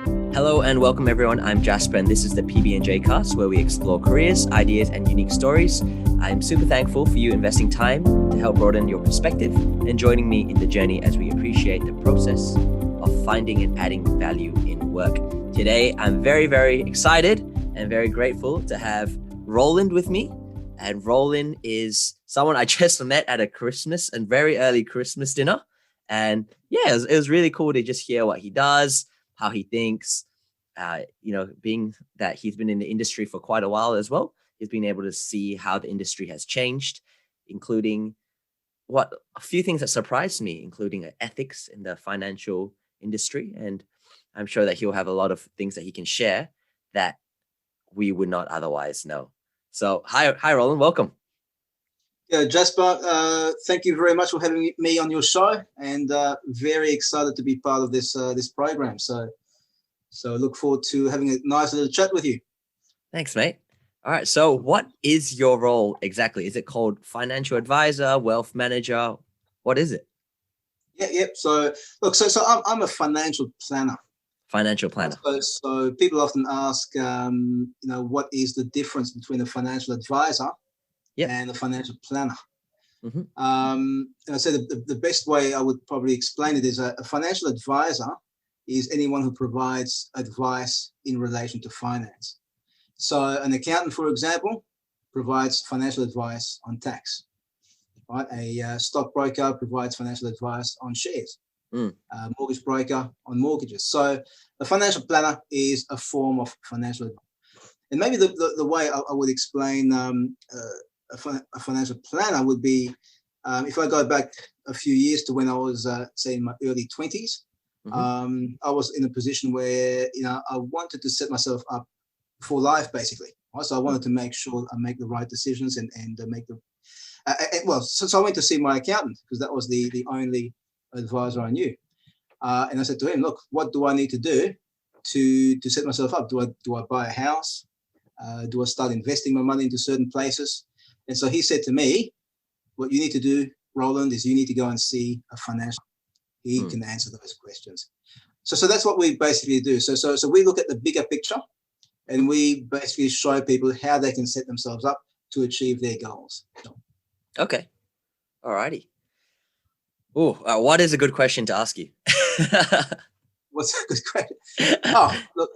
Hello and welcome everyone. I'm Jasper and this is the PBandJ Cast, where we explore careers, ideas and unique stories. I'm super thankful for you investing time to help broaden your perspective and joining me in the journey as we appreciate the process of finding and adding value in work. Today, I'm very, very excited and very grateful to have Roland with me. And Roland is someone I just met at a Christmas and very early Christmas dinner. And yeah, it was really cool to just hear what he does, how he thinks, being that he's been in the industry for quite a while as well. He's been able to see how the industry has changed, including a few things that surprised me, including ethics in the financial industry. And I'm sure that he'll have a lot of things that he can share that we would not otherwise know. So hi, Roland, welcome. Yeah, Jasper, thank you very much for having me on your show, and very excited to be part of this program. So look forward to having a nice little chat with you. Thanks, mate. All right. So what is your role exactly? Is it called financial advisor, wealth manager? What is it? Yeah. So look, so I'm a financial planner. Financial planner. So people often ask, what is the difference between a financial advisor and a financial planner? Mm-hmm. And I say the best way I would probably explain it is a financial advisor is anyone who provides advice in relation to finance. So an accountant, for example, provides financial advice on tax. Right? A stockbroker provides financial advice on shares. A mortgage broker on mortgages. So a financial planner is a form of financial advice. And maybe the way I would explain a financial planner would be, if I go back a few years to when I was, say, in my early 20s, I was in a position where, I wanted to set myself up for life, basically. Right? So I wanted to make sure I make the right decisions and make the, so I went to see my accountant because that was the only advisor I knew. And I said to him, look, what do I need to do to set myself up? Do I buy a house? Do I start investing my money into certain places? And so he said to me, what you need to do, Roland, is you need to go and see a financial. He can answer those questions. So that's what we basically do. So we look at the bigger picture and we basically show people how they can set themselves up to achieve their goals. Okay. All righty. Oh, what is a good question to ask you? What's a good question? Oh, look.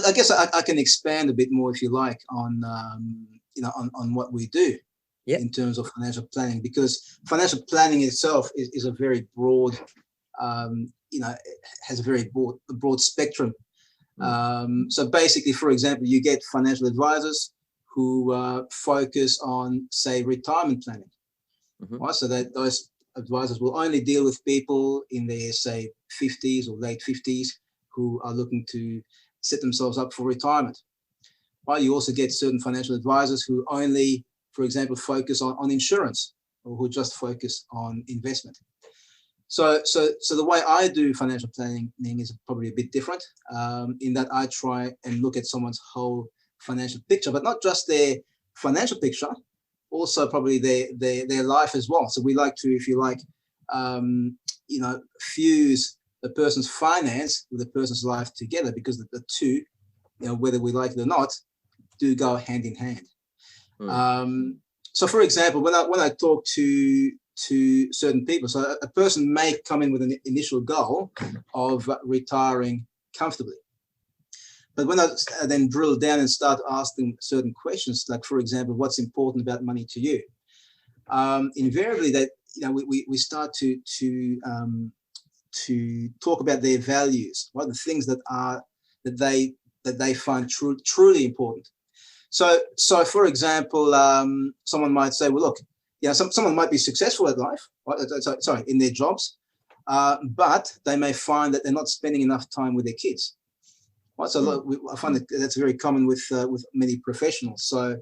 I guess I can expand a bit more, if you like, on what we do in terms of financial planning, because financial planning itself is a very broad, has a very broad spectrum. So basically, for example, you get financial advisors who focus on, say, retirement planning. Right? So that those advisors will only deal with people in their, say, 50s or late 50s who are looking to set themselves up for retirement. Right? You also get certain financial advisors who only, for example, focus on insurance, or who just focus on investment. So the way I do financial planning is probably a bit different, in that I try and look at someone's whole financial picture, but not just their financial picture, also probably their life as well. So we like to, if you like, fuse the person's finance with the person's life together, because the two, whether we like it or not, do go hand in hand. So for example, when I talk to certain people, so a person may come in with an initial goal of retiring comfortably. But when I then drill down and start asking certain questions, like, for example, what's important about money to you? Invariably, that we start to talk about their values, right? The things that they find truly important. So for example, someone might say, well, look, someone might be successful at life, right? Sorry, in their jobs, but they may find that they're not spending enough time with their kids. Right? So I find that's very common with many professionals. So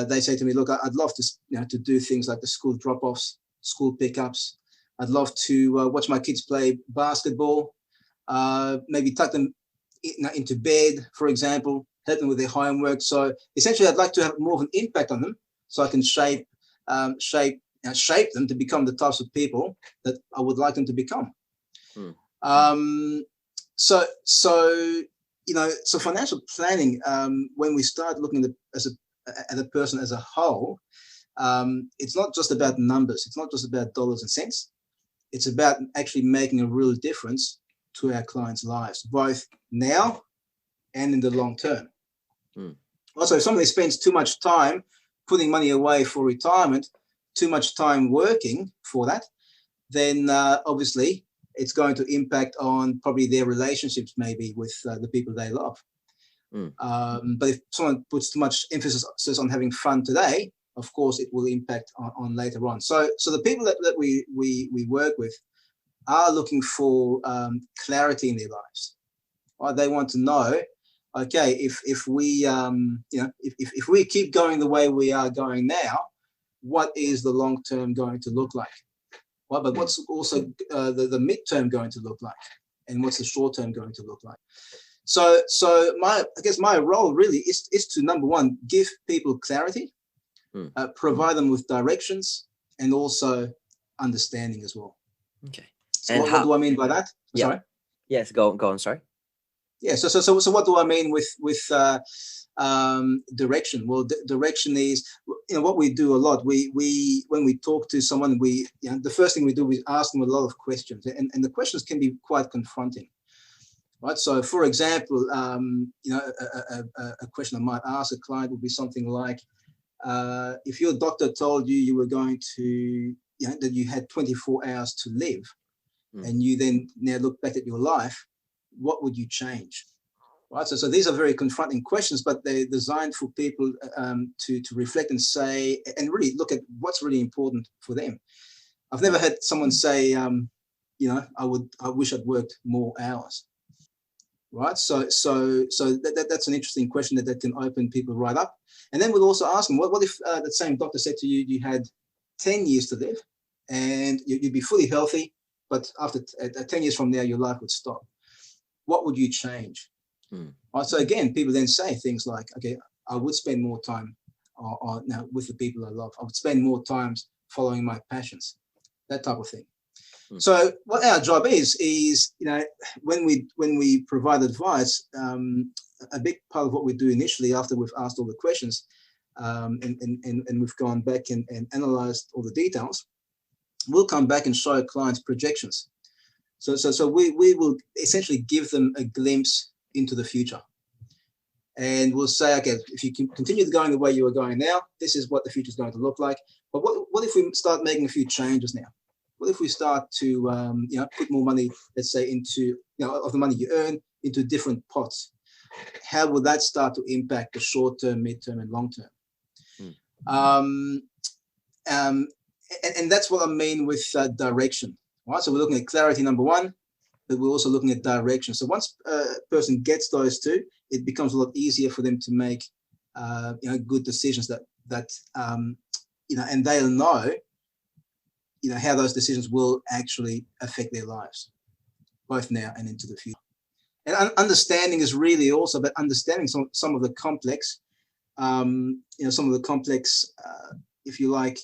they say to me, look, I'd love to do things like the school drop-offs, school pickups. I'd love to watch my kids play basketball, maybe tuck them into bed, for example, help them with their homework. So essentially, I'd like to have more of an impact on them, so I can shape them to become the types of people that I would like them to become. So so financial planning, when we start looking at a person as a whole, it's not just about numbers. It's not just about dollars and cents. It's about actually making a real difference to our clients' lives, both now and in the long term. Also, if somebody spends too much time putting money away for retirement, too much time working for that, then obviously it's going to impact on probably their relationships, maybe with the people they love. But if someone puts too much emphasis on having fun today, of course, it will impact on later on. So the people that we work with are looking for clarity in their lives. Right? They want to know, okay, if we if we keep going the way we are going now, what is the long term going to look like? Well, but what's also the midterm going to look like, and what's the short term going to look like? So I guess my role really is to, number one, give people clarity, provide them with directions, and also understanding as well. Okay. So and what do I mean by that? Yeah. Sorry. Yes. Go on. Sorry. Yeah. So what do I mean with direction? Well, direction is, what we do a lot. We when we talk to someone, the first thing we do is ask them a lot of questions, and the questions can be quite confronting. Right. So, for example, a question I might ask a client would be something like, if your doctor told you were going to, that you had 24 hours to live, and you then now look back at your life, what would you change? Right. So these are very confronting questions, but they're designed for people to reflect and say, and really look at what's really important for them. I've never had someone say, I wish I'd worked more hours. Right. So that's an interesting question that can open people right up. And then we'll also ask them, what if that same doctor said to you, you had 10 years to live and you'd be fully healthy, but after 10 years from now, your life would stop. What would you change? Right. So again, people then say things like, okay, I would spend more time with the people I love. I would spend more time following my passions, that type of thing. So what our job is when we provide advice, a big part of what we do initially, after we've asked all the questions, and we've gone back and analyzed all the details, we'll come back and show clients projections. So we will essentially give them a glimpse into the future. And we'll say, okay, if you can continue going the way you are going now, this is what the future is going to look like. But what if we start making a few changes now? What if we start to put more money, let's say, into of the money you earn into different pots? How will that start to impact the short term, midterm, and long term? And that's what I mean with direction. Right. So we're looking at clarity, number one, but we're also looking at direction. So once a person gets those two, it becomes a lot easier for them to make good decisions that and they'll know how those decisions will actually affect their lives, both now and into the future. And understanding is really also about understanding some of the complex, if you like,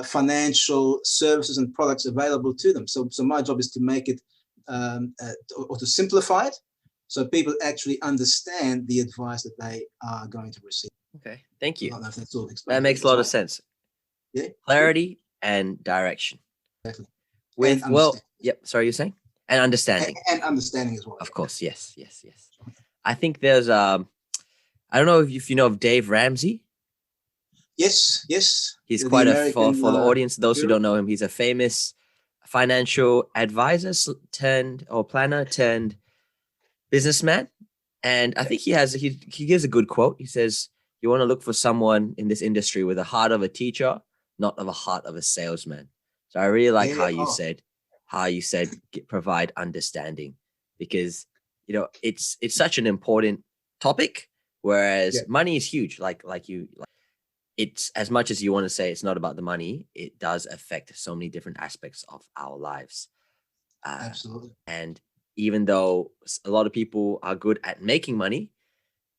financial services and products available to them. So my job is to make it, or to simplify it, so people actually understand the advice that they are going to receive. Okay, thank you. I don't know if that's all that makes a lot of sense. Yeah, clarity and direction. Exactly. Sorry, you're saying? And understanding. And understanding as well. Of course, yes. I think there's I don't know if you know of Dave Ramsey. Yes. He's quite for the audience, those who don't know him, he's a famous financial advisor turned businessman. And I think he gives a good quote. He says, you want to look for someone in this industry with a heart of a teacher, not of a heart of a salesman. So I really like how you said provide understanding, because it's such an important topic, whereas money is huge. It's as much as you want to say it's not about the money, it does affect so many different aspects of our lives. Absolutely. And even though a lot of people are good at making money,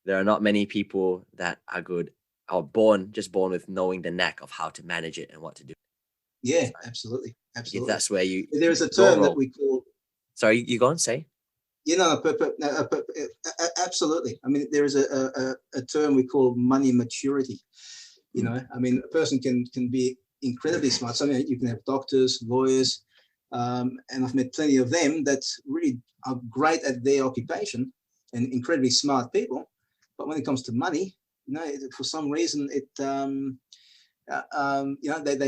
there are not many people that are good or born with knowing the knack of how to manage it and what to do. Yeah, absolutely. That's where there's a term that we call Sorry, you go on, say. Absolutely. I mean, there is a term we call money maturity. I mean, a person can be incredibly smart. So you can have doctors, lawyers, and I've met plenty of them that really are great at their occupation and incredibly smart people. But when it comes to money, for some reason, they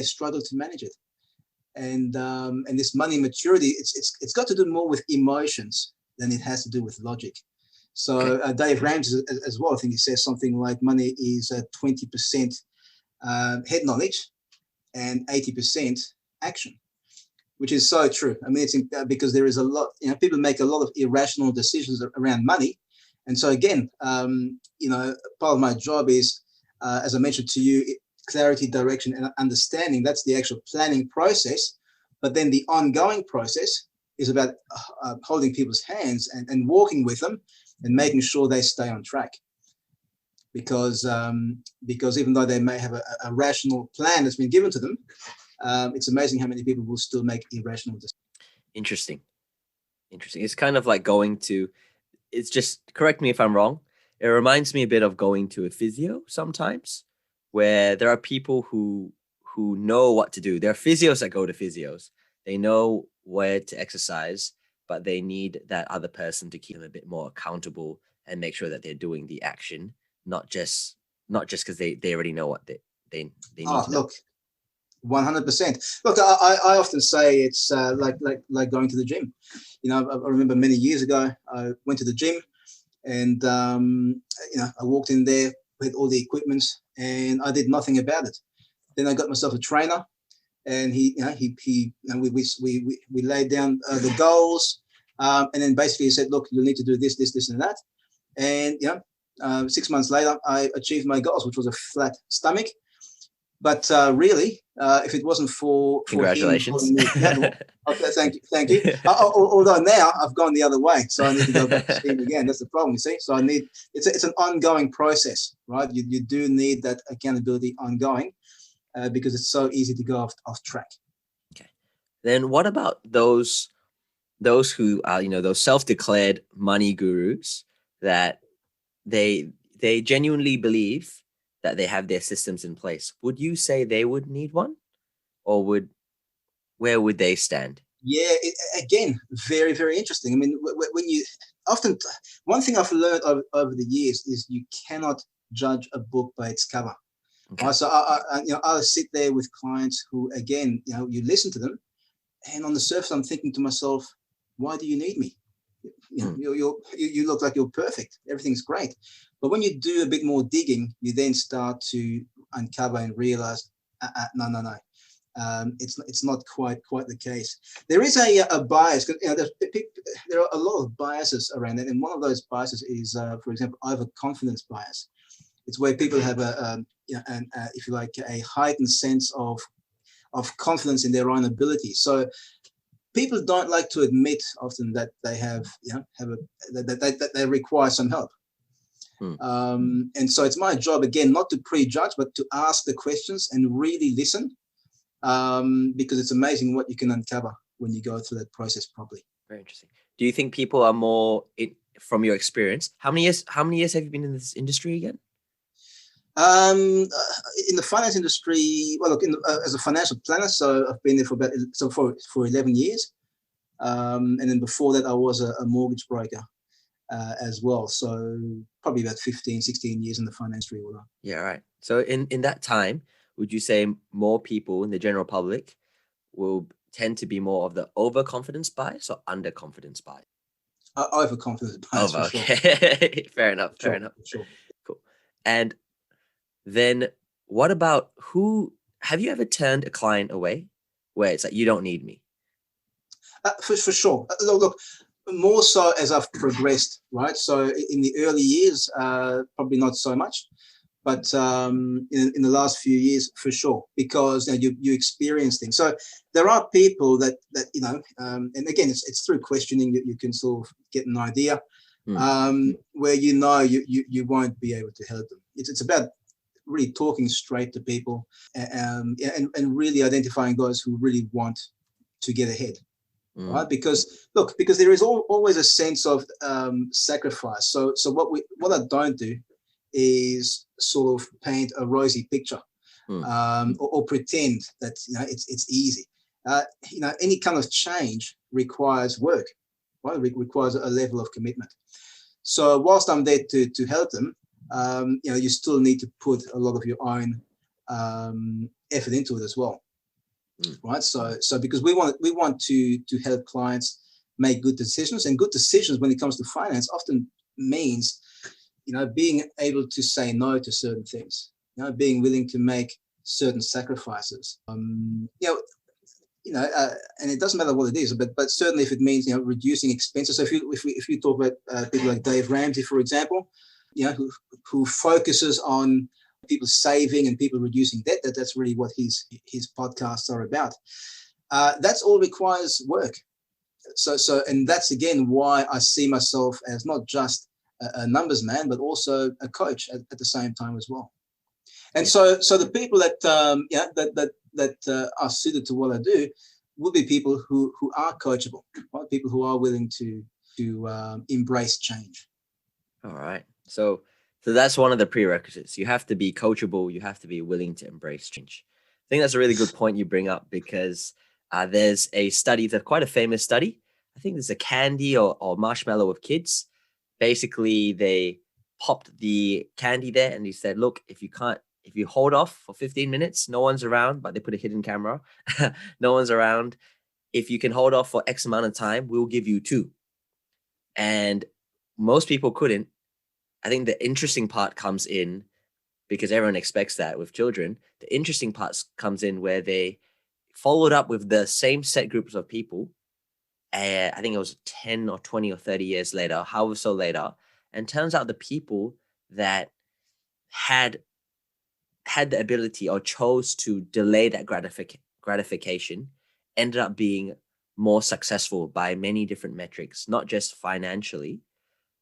struggle to manage it. And this money maturity, it's got to do more with emotions than it has to do with logic. So Dave Ramsey as well, I think he says something like money is 20% head knowledge and 80% action, which is so true. I mean, it's because there is a lot, people make a lot of irrational decisions around money. And so again, part of my job is, as I mentioned to you, clarity, direction, and understanding. That's the actual planning process. But then the ongoing process is about holding people's hands and walking with them and making sure they stay on track. Because even though they may have a rational plan that's been given to them, it's amazing how many people will still make irrational decisions. Interesting. It's kind of like it's just, correct me if I'm wrong, it reminds me a bit of going to a physio sometimes, where there are people who know what to do. There are physios that go to physios. They know where to exercise, but they need that other person to keep them a bit more accountable and make sure that they're doing the action, not just because they already know what they need to know. Look, 100%. Look, I often say it's like going to the gym. I remember many years ago, I went to the gym and, I walked in there with all the equipment and I did nothing about it. Then I got myself a trainer and we laid down the goals. And then basically he said, look, you'll need to do this, this, this, and that. And, 6 months later, I achieved my goals, which was a flat stomach. But really, if it wasn't for congratulations. Thank you. Although now I've gone the other way, so I need to go back to the gym again. That's the problem, you see. So it's an ongoing process, right? You do need that accountability ongoing because it's so easy to go off track. Okay. Then what about those who are those self-declared money gurus that they genuinely believe that they have their systems in place? Would you say they would need one, or where would they stand? Yeah, again, very, very interesting. I mean, when you often, one thing I've learned over the years is you cannot judge a book by its cover. Okay. Right? So I'll sit there with clients who, again, you listen to them, and on the surface, I'm thinking to myself, why do you need me? You look like you're perfect. Everything's great. But when you do a bit more digging, you then start to uncover and realize, no. It's not quite the case. There is a bias. There are a lot of biases around it, and one of those biases is, for example, overconfidence bias. It's where people have if you like, a heightened sense of confidence in their own ability. So people don't like to admit often that they that they require some help. And so it's my job, again, not to prejudge, but to ask the questions and really listen, because it's amazing what you can uncover when you go through that process properly. Very interesting. Do you think people are more, from your experience, how many years have you been in this industry again? In the finance industry, well, look, as a financial planner, so I've been there for 11 years. And then before that, I was a mortgage broker as well. So probably about 15, 16 years in the finance industry. Yeah, right. So in that time, would you say more people in the general public will tend to be more of the overconfidence bias or underconfidence bias? Overconfidence bias, for sure. Fair enough. Sure. Cool. And then what about have you ever turned a client away where it's like, you don't need me? For sure. Look, more so as I've progressed, right? So in the early years, probably not so much, but in the last few years, for sure, because you experience things. So there are people that and again, it's through questioning that you can sort of get an idea where you won't be able to help them. It's about really talking straight to people and really identifying those who really want to get ahead. right? Because there is always a sense of sacrifice. So what I don't do is sort of paint a rosy picture, or pretend that it's easy. Any kind of change requires work, right? It requires a level of commitment. So whilst I'm there to help them, you still need to put a lot of your own effort into it as well, right? So because we want to help clients make good decisions, and good decisions when it comes to finance often means being able to say no to certain things, being willing to make certain sacrifices. And it doesn't matter what it is, but certainly if it means reducing expenses. So if you talk about people like Dave Ramsey, for example, who focuses on people saving and people reducing debt, that's really what his podcasts are about. That's all requires work. So and that's again why I see myself as not just a numbers man, but also a coach at the same time as well. And so the people that are suited to what I do will be people who are coachable, right? People who are willing to embrace change. All right. So that's one of the prerequisites. You have to be coachable. You have to be willing to embrace change. I think that's a really good point you bring up, because there's a study, that's quite a famous study. I think there's a candy or marshmallow with kids. Basically, they popped the candy there and he said, look, if you hold off for 15 minutes, no one's around, but they put a hidden camera, no one's around. If you can hold off for X amount of time, we'll give you 2. And most people couldn't. I think the interesting part comes in, because everyone expects that with children. The interesting part comes in where they followed up with the same set groups of people. I think it was 10 or 20 or 30 years later, however so later. And turns out the people that had the ability or chose to delay that gratification ended up being more successful by many different metrics, not just financially,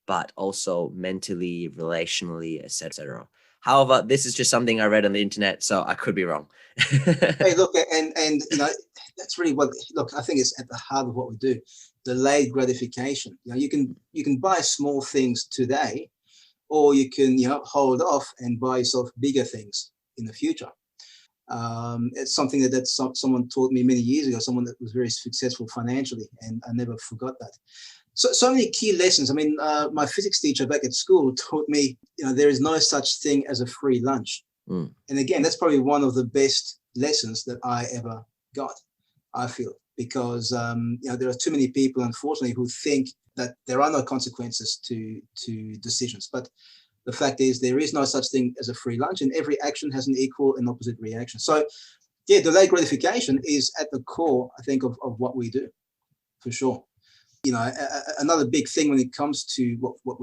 but also mentally, relationally, etc. However, this is just something I read on the internet, so I could be wrong. Hey, look, and that's really I think it's at the heart of what we do. Delayed gratification. You can buy small things today, or you can hold off and buy yourself bigger things in the future. It's something that someone taught me many years ago, someone that was very successful financially, and I never forgot that. So many key lessons. I mean, my physics teacher back at school taught me, there is no such thing as a free lunch. And again, that's probably one of the best lessons that I ever got, I feel, because there are too many people, unfortunately, who think that there are no consequences to decisions. But the fact is, there is no such thing as a free lunch, and every action has an equal and opposite reaction. So, yeah, delayed gratification is at the core, I think, of what we do, for sure. Another big thing when it comes to what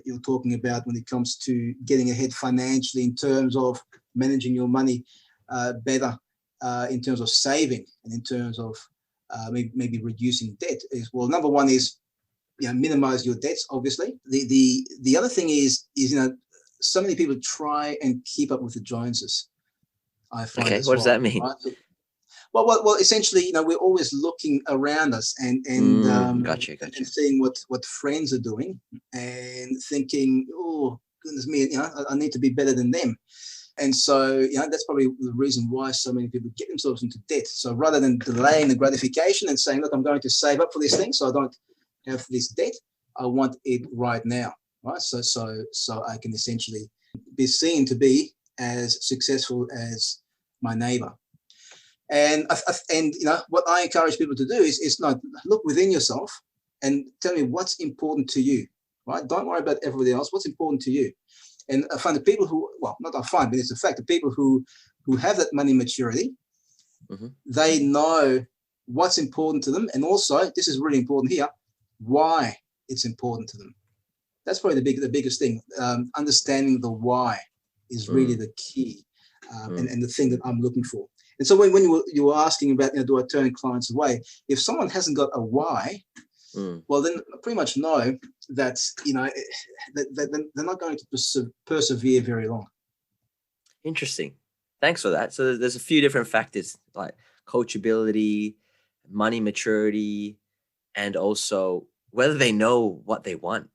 you're talking about when it comes to getting ahead financially in terms of managing your money better, in terms of saving, and in terms of maybe reducing debt is, well, number one is minimize your debts, obviously. The other thing is so many people try and keep up with the Joneses, I find. Okay, what does that mean? Right? Well, essentially, we're always looking around us and Gotcha. and seeing what friends are doing and thinking, oh goodness me, I need to be better than them. And so, that's probably the reason why so many people get themselves into debt. So rather than delaying the gratification and saying, look, I'm going to save up for this thing so I don't have this debt, I want it right now, right? So I can essentially be seen to be as successful as my neighbor. And what I encourage people to do is not look within yourself and tell me what's important to you, right? Don't worry about everybody else. What's important to you? And I find the people who, well, not I find, but it's a fact, the people who have that money maturity, they know what's important to them. And also, this is really important here, why it's important to them. That's probably the biggest thing. Understanding the why is really the key, and the thing that I'm looking for. And so when you were asking about, do I turn clients away? If someone hasn't got a why, well, then I pretty much know that, that they're not going to persevere very long. Interesting. Thanks for that. So there's a few different factors like coachability, money maturity, and also whether they know what they want.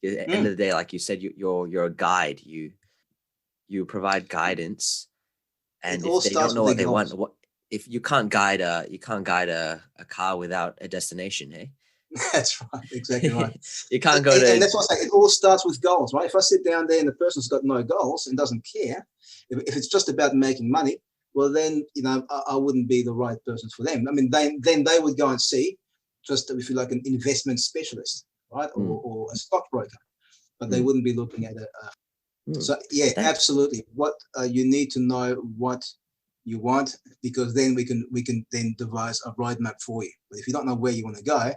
At the end of Mm. the day, like you said, you're a guide. You provide guidance, It and if all they don't starts know with their what they want, goals. what if you can't guide a car without a destination, hey? That's right, exactly right. You can't go And to that's what I say. It all starts with goals, right? If I sit down there and the person's got no goals and doesn't care, if it's just about making money, well, then I wouldn't be the right person for them. I mean, then they would go and see just if you like an investment specialist, right, mm, or a stockbroker, but they mm, wouldn't be looking at it. mm. So yeah, Thanks. absolutely. What you need to know what you want, because then we can then devise a roadmap for you. But if you don't know where you want to go,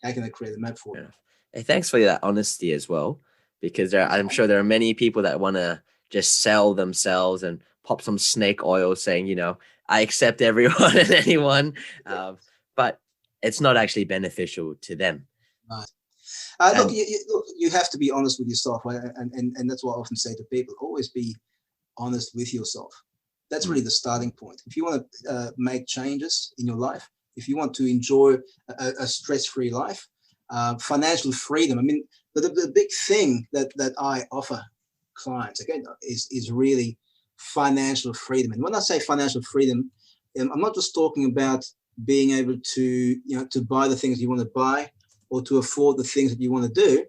how can I create a map for Fair you? enough. Hey, thanks for that honesty as well, because I'm sure there are many people that want to just sell themselves and pop some snake oil saying, I accept everyone and anyone, um, but it's not actually beneficial to them. Right. Look, And look, you have to be honest with yourself, right? And that's what I often say to people: always be honest with yourself. That's mm, really the starting point. If you want to make changes in your life, if you want to enjoy a stress-free life, financial freedom. I mean, the big thing that I offer clients again is really financial freedom. And when I say financial freedom, I'm not just talking about being able to buy the things you want to buy or to afford the things that you want to do.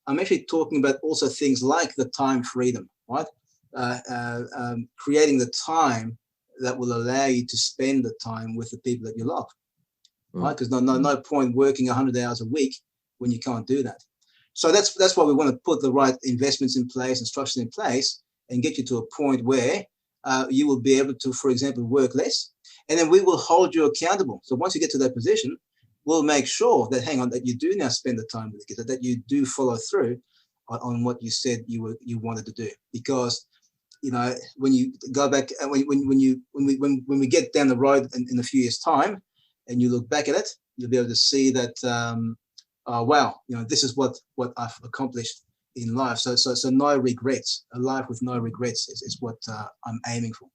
I'm actually talking about also things like the time freedom, right? Creating the time that will allow you to spend the time with the people that you love, right? mm, Because no point working 100 hours a week when you can't do that. So that's why we want to put the right investments in place and structures in place and get you to a point where you will be able to, for example, work less, and then we will hold you accountable. So once you get to that position, we'll make sure that that you do now spend the time with the kids, that you do follow through on what you said you wanted to do. Because when you go back, when we get down the road in a few years' time, and you look back at it, you'll be able to see that wow, this is what I've accomplished in life. So no regrets. A life with no regrets is what I'm aiming for.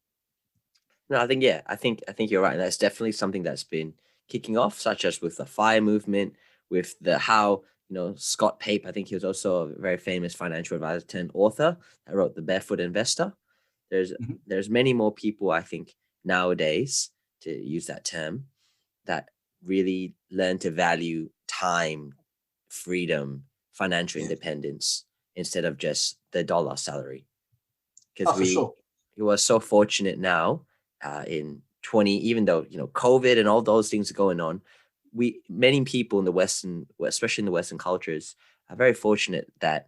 no, I think yeah, I think you're right. That's definitely something that's been kicking off, such as with the fire movement, with the how Scott Pape. I think he was also a very famous financial advisor turned author that wrote The Barefoot Investor. There's Mhm. there's many more people I think nowadays, to use that term, that really learn to value time, freedom, financial Yeah. independence instead of just the dollar salary. Because Oh, for we sure. were so fortunate now, in 20, even though COVID and all those things are going on, we many people in the Western, especially in the Western cultures, are very fortunate that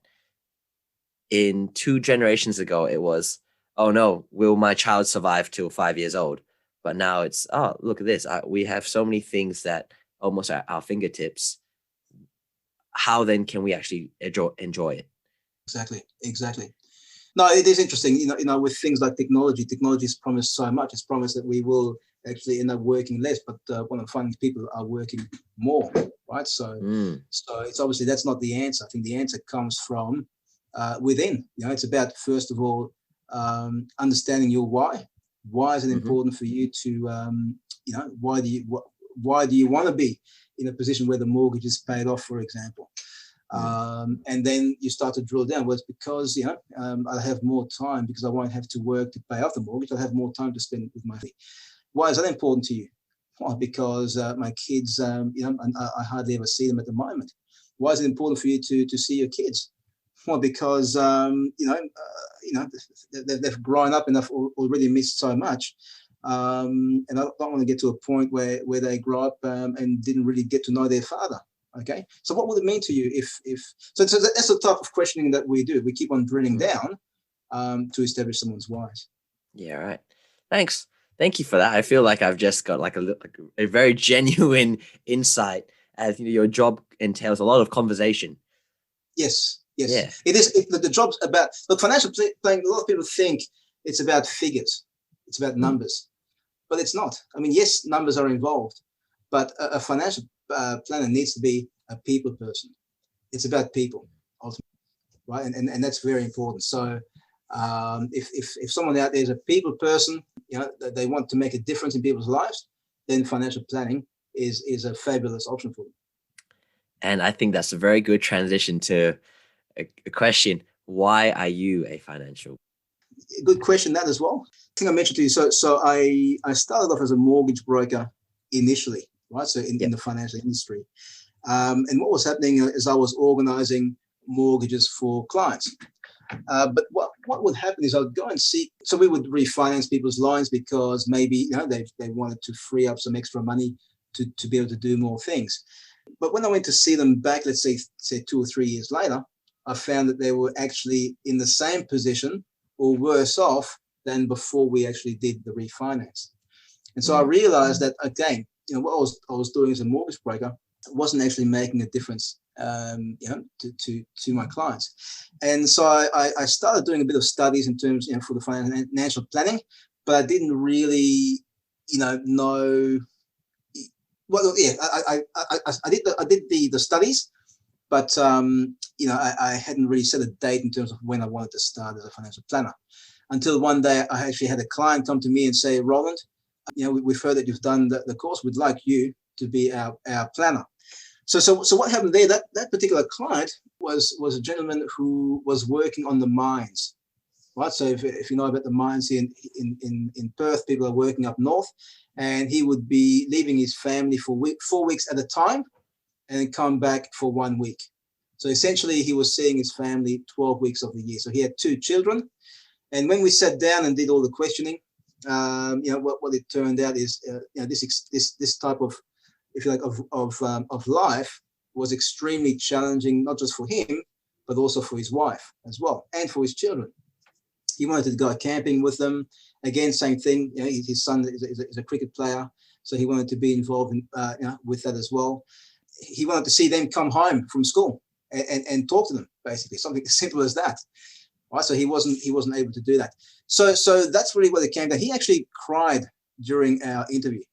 in 2 generations ago it was, oh no, will my child survive till 5 years old? But now it's, oh, look at this, we have so many things that almost at our fingertips. How then can we actually enjoy it? Exactly. No, it is interesting. With things like technology has promised so much. It's promised that we will actually end up working less, but one of the findings, people are working more, right? Mm, So it's obviously that's not the answer. I think the answer comes from within. It's about first of all understanding your why. Why is it hmm important for you to, why do you want to be in a position where the mortgage is paid off, for example? mm, And then you start to drill down. Well, it's because I'll have more time because I won't have to work to pay off the mortgage. I'll have more time to spend with my family. Why is that important to you? Well, because my kids, and I hardly ever see them at the moment. Why is it important for you to see your kids? Well, because they've grown up and they've already missed so much. And I don't want to get to a point where they grow up and didn't really get to know their father. Okay, so what would it mean to you if so that's the type of questioning that we do. We keep on drilling mm. down to establish someone's whys. Yeah, right. Thanks. Thank you for that. I feel like I've just got like a very genuine insight, as your job entails a lot of conversation. Yes, Yeah. it is. The job's about the financial planning. A lot of people think it's about figures, it's about Mm, numbers, but it's not. I mean, yes, numbers are involved, but a financial planner needs to be a people person. It's about people, ultimately, right? And that's very important. So if someone out there is a people person, they want to make a difference in people's lives, then financial planning is a fabulous option for them. And I think that's a very good transition to a question. Why are you a financial? Good question, that as well. I think I mentioned to you, so I started off as a mortgage broker initially, right? So in the financial industry. And what was happening is I was organizing mortgages for clients. But what would happen is I would go and see, so we would refinance people's lines because maybe they wanted to free up some extra money to be able to do more things. But when I went to see them back, let's say 2 or 3 years later, I found that they were actually in the same position or worse off than before we actually did the refinance. And so I realized that, again, what I was doing as a mortgage broker wasn't actually making a difference, to my clients. And so I started doing a bit of studies in terms, for the financial planning, but I didn't really, know. Well, yeah, I did the studies, but I hadn't really set a date in terms of when I wanted to start as a financial planner. Until one day I actually had a client come to me and say, Roland, we've heard that you've done the course. We'd like you to be our planner. So what happened there? That particular client was a gentleman who was working on the mines, right? So if you know about the mines here in Perth, people are working up north, and he would be leaving his family for 4 weeks at a time, and then come back for 1 week. So essentially, he was seeing his family 12 weeks of the year. So he had 2 children, and when we sat down and did all the questioning, what it turned out is, this type of, if you like, of life was extremely challenging, not just for him, but also for his wife as well, and for his children. He wanted to go camping with them. Again, same thing. His son is a cricket player, so he wanted to be involved with that as well. He wanted to see them come home from school and talk to them, basically, something as simple as that. Right, so he wasn't able to do that. So that's really what it came down. He actually cried during our interview.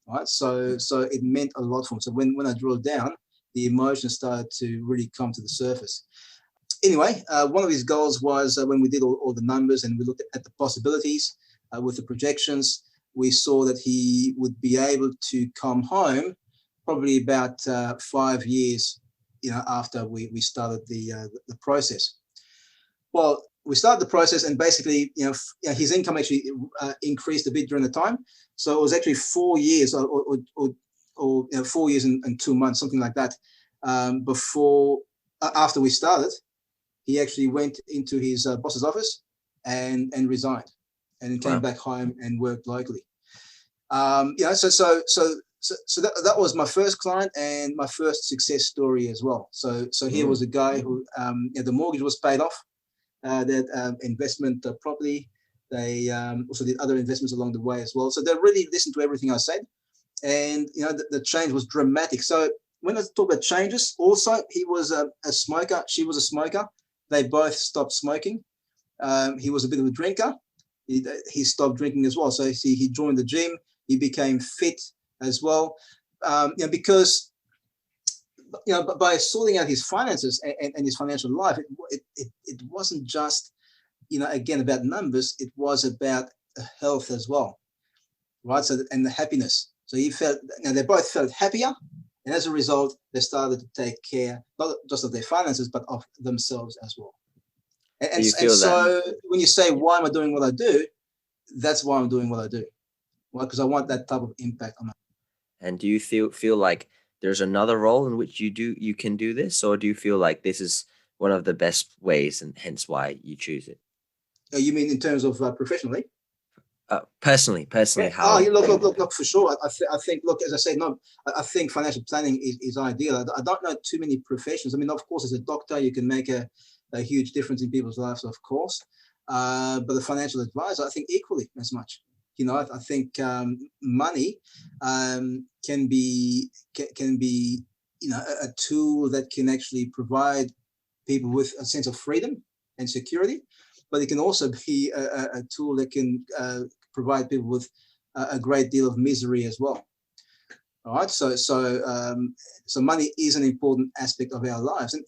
Right, so it meant a lot for him. So when I drilled down, the emotions started to really come to the surface. Anyway, one of his goals was, when we did all the numbers and we looked at the possibilities with the projections, we saw that he would be able to come home probably about 5 years, after we started the process. Well, we started the process, and basically, his income actually increased a bit during the time. So it was actually 4 years, or 4 years and 2 months, something like that, after we started. He actually went into his boss's office and resigned, and came back home and worked locally. So that was my first client and my first success story as well. So here was a guy who, the mortgage was paid off, that investment property. They also did other investments along the way as well. So they really listened to everything I said, and the change was dramatic. So when I talk about changes, also he was a smoker. She was a smoker. They both stopped smoking. He was a bit of a drinker. He stopped drinking as well. So he joined the gym. He became fit as well, because by sorting out his finances and his financial life, it wasn't just again about numbers. It was about health as well, right? So and the happiness. So he felt. They both felt happier. And as a result, they started to take care not just of their finances, but of themselves as well. And so when you say, why am I doing what I do? That's why I'm doing what I do. Well, because I want that type of impact on my. And do you feel like there's another role in which you can do this, or do you feel like this is one of the best ways and hence why you choose it? You mean in terms of professionally? Personally, Yeah. how? Look, for sure. I think, look, as I said, no, I think financial planning is ideal. I don't know too many professions. I mean, of course, as a doctor, you can make a huge difference in people's lives, of course. But the financial advisor, I think equally as much. I think money can be a tool that can actually provide people with a sense of freedom and security, but it can also be a tool that can provide people with a great deal of misery as well. All right, so money is an important aspect of our lives, and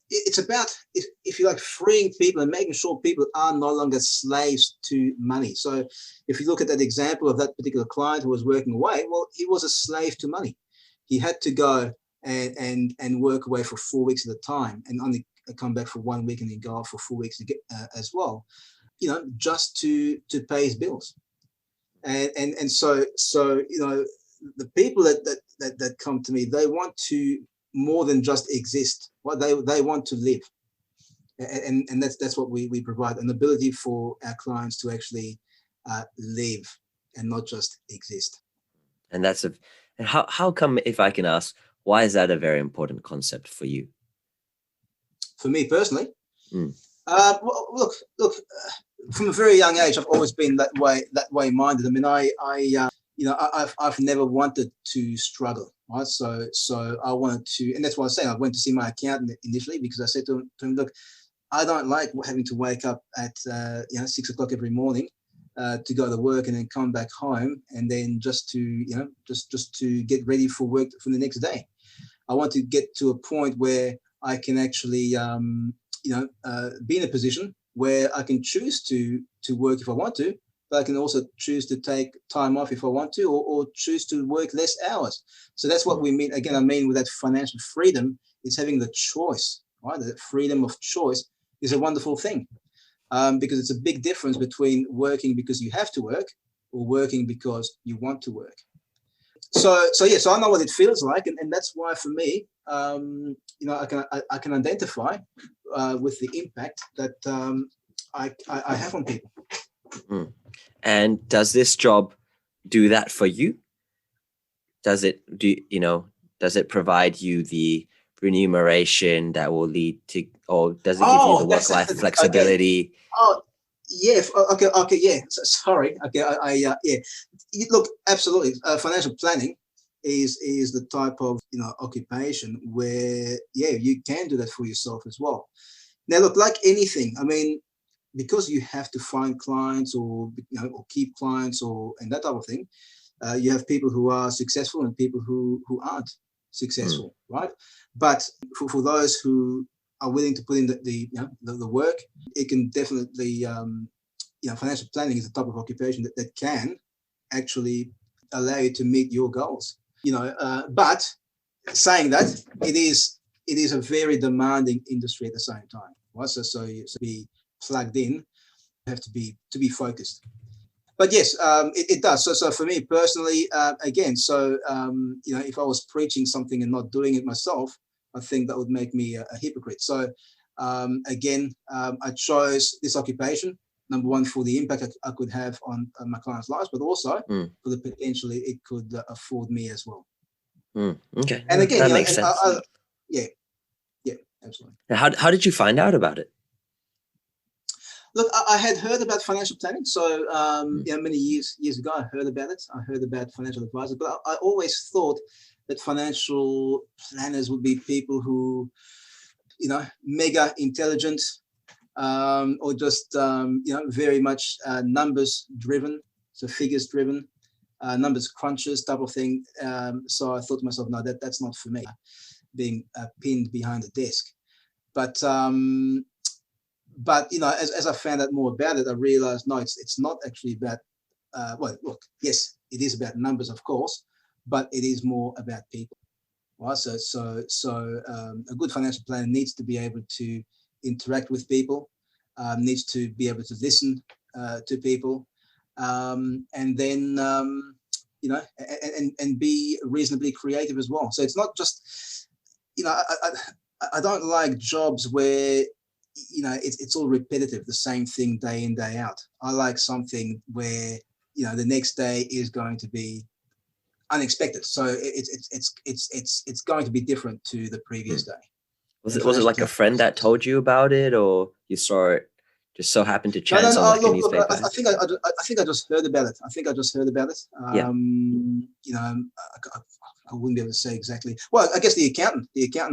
it's about, if you like, freeing people and making sure people are no longer slaves to money. So if you look at that example of that particular client who was working away, well, he was a slave to money. he had to go and work away for 4 weeks at a time, and only come back for 1 week and then go off for 4 weeks to get, as well, just to pay his bills. And so the people that come to me, they want to more than just exist. What they want to live, and that's what we provide, an ability for our clients to actually live and not just exist. And and how come, if I can ask, why is that a very important concept for you? For me personally, well, look. From a very young age, I've always been that way minded. I mean, I've never wanted to struggle, right? So I wanted to, and that's why I was saying I went to see my accountant initially, because I said to him, look, I don't like having to wake up at 6 o'clock every morning to go to work and then come back home and then just to get ready for work for the next day. I want to get to a point where I can actually be in a position where I can choose to work if I want to, but I can also choose to take time off if I want to, or choose to work less hours. So that's what we mean. Again, I mean with that financial freedom is having the choice, right? The freedom of choice is a wonderful thing, because it's a big difference between working because you have to work or working because you want to work. So I know what it feels like, and that's why for me, I can identify with the impact that I have on people. And does this job do that for you? Does it provide you the remuneration that will lead to, or does it give you the work-life flexibility? Okay. Oh, yeah. Okay. Yeah. Sorry. Okay. Yeah. Look, absolutely. Financial planning is the type of occupation where you can do that for yourself as well. Now, look, like anything, I mean, because you have to find clients or keep clients and that type of thing, you have people who are successful and people who aren't successful, right? But for those who are willing to put in the work, it can definitely financial planning is the type of occupation that can actually allow you to meet your goals. But saying that, it is a very demanding industry at the same time, right? So you be plugged in, you have to be focused. But yes, it does. So for me personally, again, if I was preaching something and not doing it myself, I think that would make me a hypocrite. So again, I chose this occupation, number one, for the impact I could have on my clients' lives, but also for the potentially it could afford me as well. Okay. And again, that makes sense. Yeah, absolutely. How did you find out about it? Look, I had heard about financial planning. So, many years ago, I heard about it. I heard about financial advisors, but I always thought that financial planners would be people who, mega intelligent, or just, very much numbers driven, so figures driven, numbers crunchers type of thing. So I thought to myself, no, that's not for me, being pinned behind a desk. But as I found out more about it, I realized, no, it's not actually about, look, yes, it is about numbers, of course, but it is more about people, right? So a good financial planner needs to be able to interact with people, needs to be able to listen to people, and then, and be reasonably creative as well. So it's not just, I don't like jobs where, it's all repetitive, the same thing day in, day out. I like something where, the next day is going to be unexpected. So it's going to be different to the previous day. Was it like a friend that told you about it, or you saw it just so happened to chance on like a newspaper? I think I just heard about it. I wouldn't be able to say exactly. Well, I guess the accountant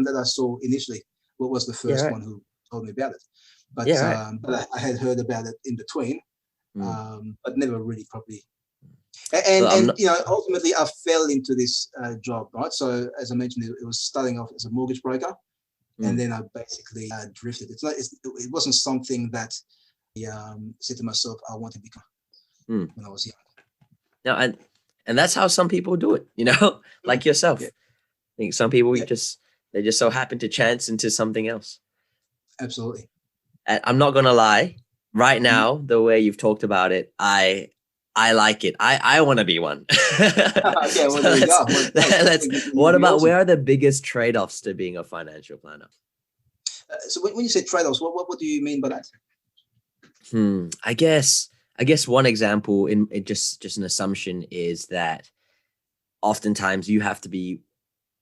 that I saw initially was the first one who told me about it. But but I had heard about it in between, but never really properly. And ultimately I fell into this job, right? So as I mentioned, it was starting off as a mortgage broker, and then I basically drifted. It wasn't something that I said to myself I want to become when I was young. No, and that's how some people do it, like yourself. think some people Yeah, they just so happen to chance into something else. absolutely. And I'm not gonna lie, right Mhm. now, the way you've talked about it, I like it. I want to be one. Okay, well, So there you go. Well, great. let's. You'd What be about, awesome. where are the biggest trade-offs to being a financial planner? So when you say trade-offs, what do you mean by that? I guess one example, in just an assumption, is that oftentimes you have to be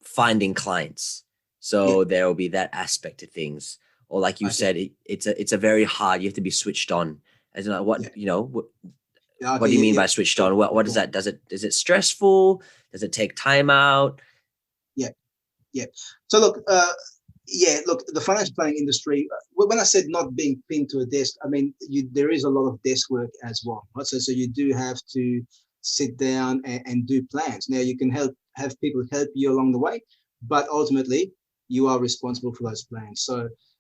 finding clients. Yeah, So there will be that aspect of things. Or like you I see. said, it's a very hard, you have to be switched on. As in, like, Yeah, yeah. what Okay, do you mean yeah, by switched sure, on? What is sure. that? Is it stressful? Does it take time out? Yeah, yeah. So look, yeah, look, the financial planning industry. When I said not being pinned to a desk, I mean there is a lot of desk work as well, right? So you do have to sit down and do plans. Now you can have people help you along the way, but ultimately you are responsible for those plans.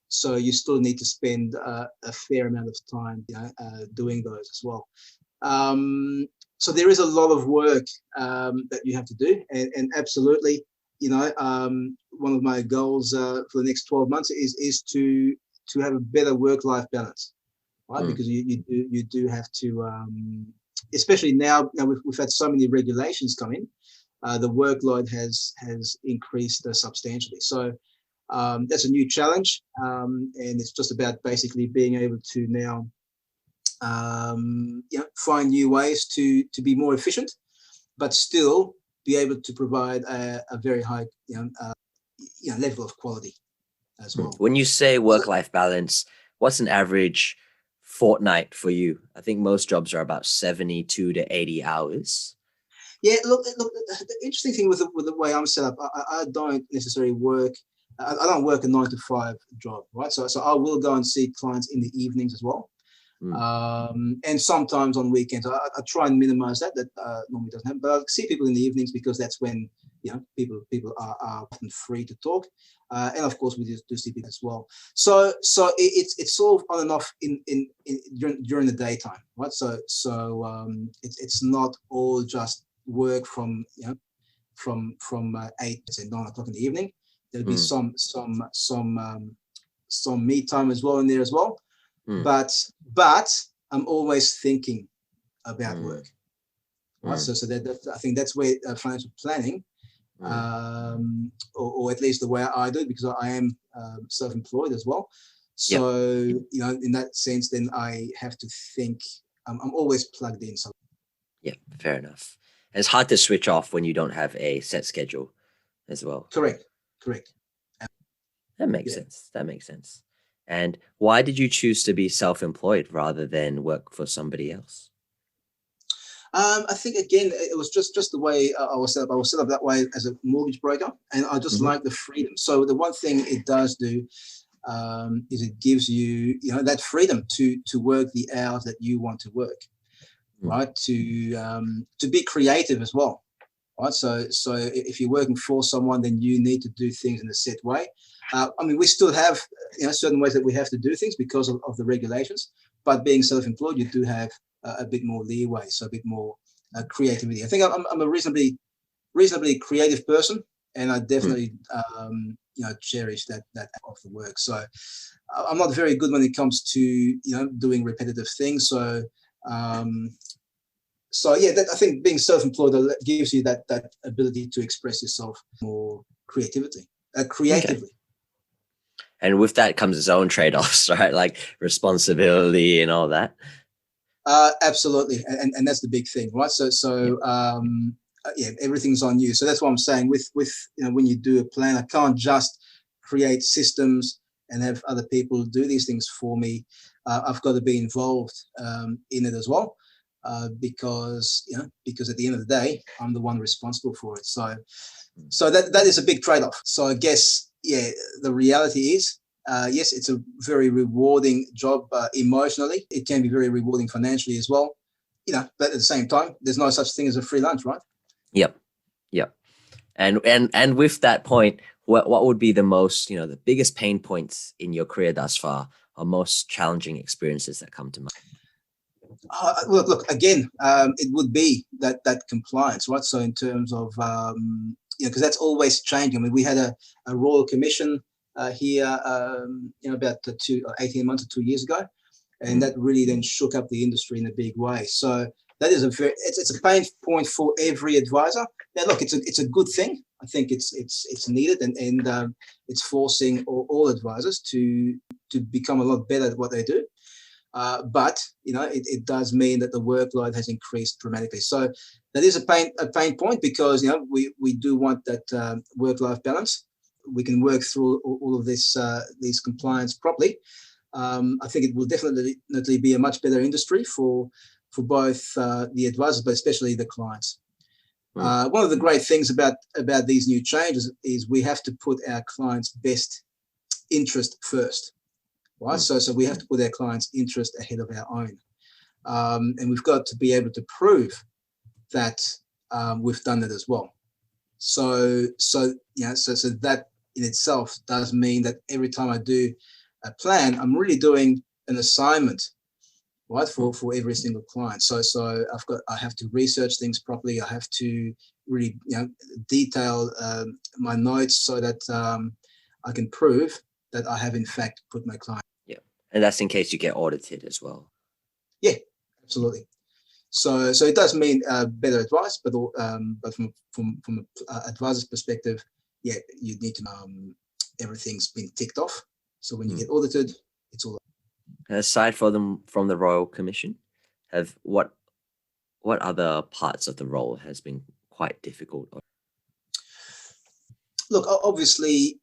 So you still need to spend a fair amount of time, doing those as well. Um, so there is a lot of work that you have to do, and absolutely, one of my goals for the next 12 months is to have a better work-life balance, right? Mm, Because you do have to, especially now, we've had so many regulations come in, the workload has increased substantially. So that's a new challenge, and it's just about basically being able to now find new ways to be more efficient, but still be able to provide a very high level of quality as well. When you say So, work-life balance, what's an average fortnight for you? I think most jobs are about 72 to 80 hours. yeah, look. The interesting thing with the way I'm set up, I don't necessarily work. I don't work a 9 to 5 job, right? So I will go and see clients in the evenings as well. Mm, And sometimes on weekends. I try and minimize that. That normally doesn't happen, but I see people in the evenings because that's when people are often free to talk, and of course we do see people as well. So it's sort of on and off in during the daytime, right? So it's not all just work from from 8 to 9 o'clock in the evening. There'll be mm, some me time as well in there as well, mm, but I'm always thinking about mm, work, right? mm, So I think that's where financial planning, mm. or at least the way I do it, because I am self-employed as well. Yep. So in that sense, then I have to think. I'm always plugged in. So Yep. Fair enough. And it's hard to switch off when you don't have a set schedule as well. correct, correct. That makes Yeah. sense. That makes sense. And why did you choose to be self-employed rather than work for somebody else? I think again, it was just the way I was set up. I was set up that way as a mortgage broker, and I just Hmm. like the freedom. So the one thing it does do is it gives you that freedom to work the hours that you want to work, Mm, right? To be creative as well, right? So if you're working for someone, then you need to do things in a set way. I mean, we still have certain ways that we have to do things because of the regulations, but being self-employed, you do have a bit more leeway, so a bit more creativity. I think I'm a reasonably creative person, and I mm. definitely cherish that of the work. So I'm not very good when it comes to doing repetitive things. Um, so yeah, I think being self-employed gives you that ability to express yourself more Okay. creatively. And with that comes its own trade-offs, right? Like responsibility and all that. Absolutely, and that's the big thing, right? Yep. Yeah, everything's on you. So that's what I'm saying. With when you do a plan, I can't just create systems and have other people do these things for me. I've got to be involved in it as well, because at the end of the day, I'm the one responsible for it. So that is a big trade-off. So I guess, yeah, the reality is, yes, it's a very rewarding job emotionally. It can be very rewarding financially as well. But at the same time, there's no such thing as a free lunch, right? Yep. Yep. And with that point, what would be the most, the biggest pain points in your career thus far, or most challenging experiences that come to mind? Look again. It would be that compliance, right? So in terms of because that's always changing. I mean, we had a Royal Commission here, about 18 months or 2 years ago, and that really then shook up the industry in a big way. So that is it's a pain point for every advisor. Now, look, it's a good thing. I think it's needed, and it's forcing all advisors to become a lot better at what they do. But it does mean that the workload has increased dramatically. So that is a pain point, because we do want that work-life balance. We can work through all of this these compliance properly. I think it will definitely be a much better industry for both the advisors, but especially the clients. One of the great things about these new changes is we have to put our clients' best interest first. Right, so we have to put our clients' interest ahead of our own, and we've got to be able to prove that we've done that as well. So that in itself does mean that every time I do a plan, I'm really doing an assignment, right, for every single client. So I have to research things properly. I have to really detail my notes so that I can prove that I have in fact put my client. Yeah, and that's in case you get audited as well. Yeah, absolutely. So it does mean better advice, but from an advisor's perspective, yeah, you need to everything's been ticked off. So when you get audited, it's all. Aside from the Royal Commission, what other parts of the role has been quite difficult? Look, obviously,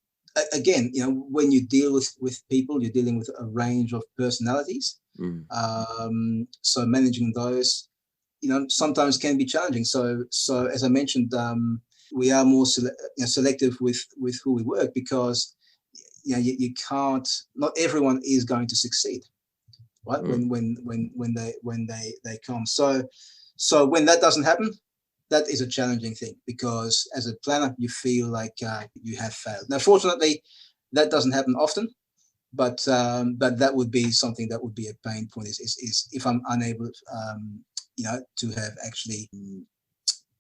again, when you deal with people, you're dealing with a range of personalities. So managing those, sometimes can be challenging. So as I mentioned, we are more selective with who we work, because you can't. Not everyone is going to succeed, right? When they come. So when that doesn't happen, that is a challenging thing, because as a planner, you feel like you have failed. Now, fortunately, that doesn't happen often, but that would be something that would be a pain point. Is if I'm unable, to have actually,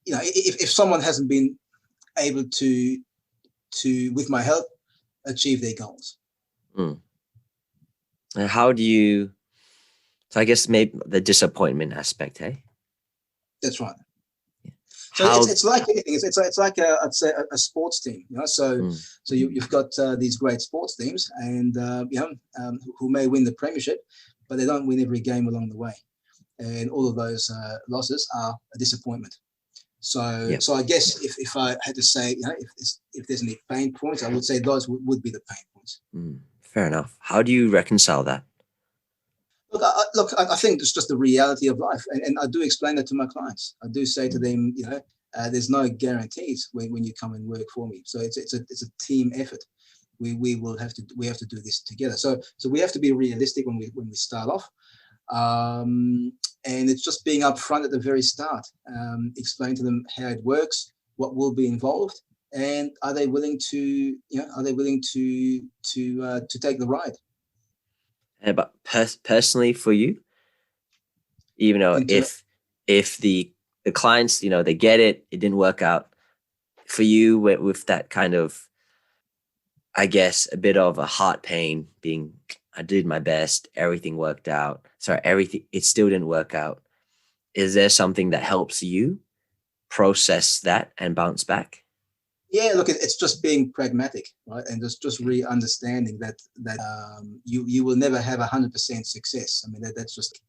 if someone hasn't been able to with my help achieve their goals. And how do you? So I guess maybe the disappointment aspect, hey? That's right. So How, it's like anything. It's like I'd say a sports team. So you've got these great sports teams, and who may win the premiership, but they don't win every game along the way, and all of those losses are a disappointment. So I guess if I had to say, if there's any pain points, I would say those would be the pain points. Fair enough. How do you reconcile that? Look, I think it's just the reality of life, and I do explain that to my clients. I do say to them, there's no guarantees when you come and work for me. So it's a team effort. We have to do this together. So we have to be realistic when we start off, and it's just being upfront at the very start. Explain to them how it works, what will be involved, and are they willing to take the ride? But personally for you, even though if the clients, they get it didn't work out for you with that kind of, I guess, a bit of a heart pain, being I did my best, everything worked out. It still didn't work out. Is there something that helps you process that and bounce back? Yeah, look, it's just being pragmatic, right? And just really understanding that you will never have 100% success. I mean, that's just